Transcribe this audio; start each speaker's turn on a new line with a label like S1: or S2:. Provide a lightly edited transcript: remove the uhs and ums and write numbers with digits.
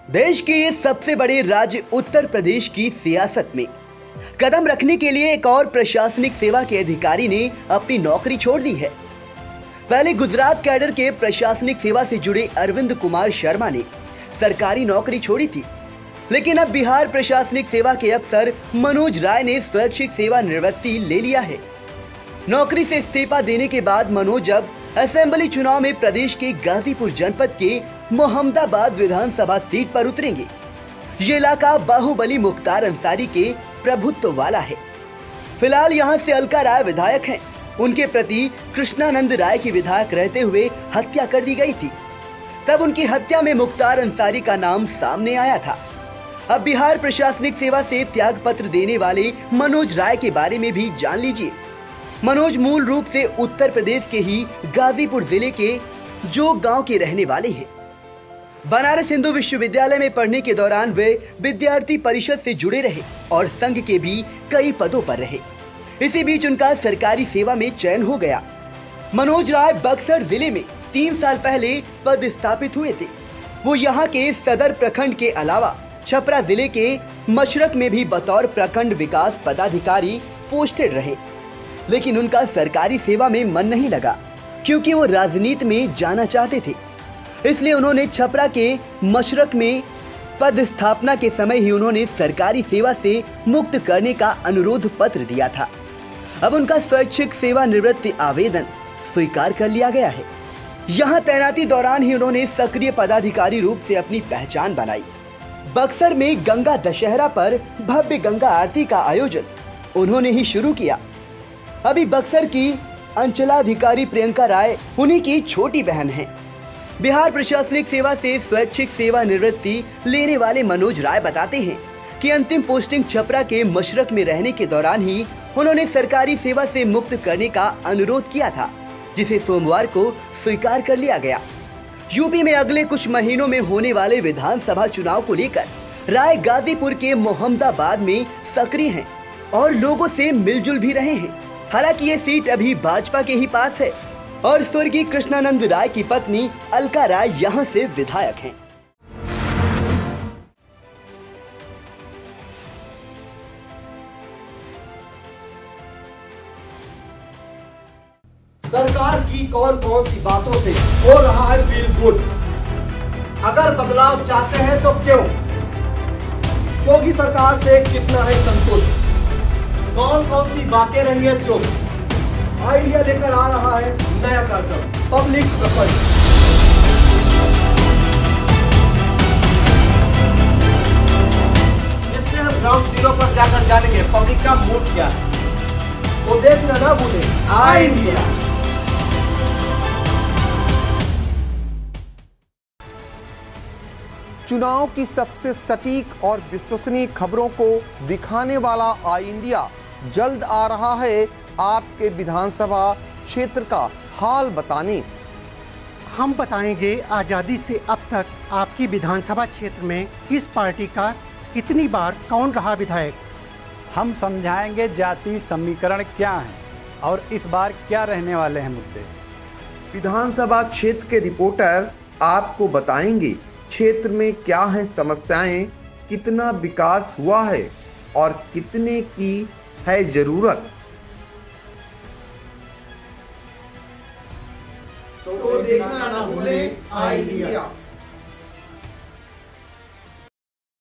S1: देश के सबसे बड़े राज्य उत्तर प्रदेश की सियासत में कदम रखने के लिए एक और प्रशासनिक सेवा के अधिकारी ने अपनी नौकरी छोड़ दी है। पहले गुजरात कैडर के प्रशासनिक सेवा से जुड़े अरविंद कुमार शर्मा ने सरकारी नौकरी छोड़ी थी, लेकिन अब बिहार प्रशासनिक सेवा के अफसर मनोज राय ने स्वैच्छिक सेवा निवृत्ति ले लिया है। नौकरी से इस्तीफा देने के बाद मनोज अब असेंबली चुनाव में प्रदेश के गाजीपुर जनपद के मोहम्मदाबाद विधानसभा सीट पर उतरेंगे। ये इलाका बाहुबली मुख्तार अंसारी के प्रभुत्व वाला है। फिलहाल यहां से अलका राय विधायक हैं। उनके प्रति कृष्णानंद राय की विधायक रहते हुए हत्या कर दी गई थी। तब उनकी हत्या में मुख्तार अंसारी का नाम सामने आया था। अब बिहार प्रशासनिक सेवा से त्याग पत्र देने वाले मनोज राय के बारे में भी जान लीजिए। मनोज मूल रूप से उत्तर प्रदेश के ही गाजीपुर जिले के जोग गांव के रहने वाले हैं। बनारस हिंदू विश्वविद्यालय में पढ़ने के दौरान वे विद्यार्थी परिषद से जुड़े रहे और संघ के भी कई पदों पर रहे। इसी बीच उनका सरकारी सेवा में चयन हो गया। मनोज राय बक्सर जिले में 3 साल पहले पदस्थापित हुए थे। वो यहाँ के सदर प्रखंड के अलावा छपरा जिले के मशरक में भी बतौर प्रखंड विकास पदाधिकारी पोस्टेड रहे, लेकिन उनका सरकारी सेवा में मन नहीं लगा क्योंकि वो राजनीति में जाना चाहते थे। इसलिए उन्होंने छपरा के मशरक में पदस्थापना के समय ही उन्होंने सरकारी सेवा से मुक्त करने का अनुरोध पत्र दिया था। अब उनका स्वैच्छिक सेवा निवृत्ति आवेदन स्वीकार कर लिया गया है। यहाँ तैनाती दौरान ही उन्होंने सक्रिय पदाधिकारी रूप से अपनी पहचान बनाई। बक्सर में गंगा दशहरा पर भव्य गंगा आरती का आयोजन उन्होंने ही शुरू किया। अभी बक्सर की अंचलाधिकारी प्रियंका राय उन्हीं की छोटी बहन हैं। बिहार प्रशासनिक सेवा से स्वैच्छिक सेवा निवृत्ति लेने वाले मनोज राय बताते हैं कि अंतिम पोस्टिंग छपरा के मशरक में रहने के दौरान ही उन्होंने सरकारी सेवा से मुक्त करने का अनुरोध किया था, जिसे सोमवार को स्वीकार कर लिया गया। यूपी में अगले कुछ महीनों में होने वाले विधानसभा चुनाव को लेकर राय गाजीपुर के मोहम्मदाबाद में सक्रिय हैं और लोगों से मिलजुल भी रहे हैं। हालांकि ये सीट अभी भाजपा के ही पास है और स्वर्गीय कृष्णानंद राय की पत्नी अलका राय यहां से विधायक हैं।
S2: सरकार की कौन कौन सी बातों से हो रहा है फील गुड? अगर बदलाव चाहते हैं तो क्यों? योगी सरकार से कितना है संतुष्ट? कौन कौन सी बातें रही है चुप? आइडिया लेकर आ रहा है नया कार्यक्रम पब्लिक प्रपंच, जिसमें हम ग्राउंड जीरो पर जाकर जानेंगे पब्लिक का मूड क्या है। तो देखना ना भूलें आई इंडिया।
S3: चुनाव की सबसे सटीक और विश्वसनीय खबरों को दिखाने वाला आई इंडिया जल्द आ रहा है आपके विधानसभा क्षेत्र का हाल बताने।
S4: हम बताएंगे आज़ादी से अब तक आपकी विधानसभा क्षेत्र में किस पार्टी का कितनी बार कौन रहा विधायक।
S5: हम समझाएंगे जाति समीकरण क्या है और इस बार क्या रहने वाले हैं मुद्दे।
S3: विधानसभा क्षेत्र के रिपोर्टर आपको बताएंगे क्षेत्र में क्या है समस्याएं, कितना विकास हुआ है और कितने की है जरूरत।
S2: तो देखना ना भूलें आई इंडिया।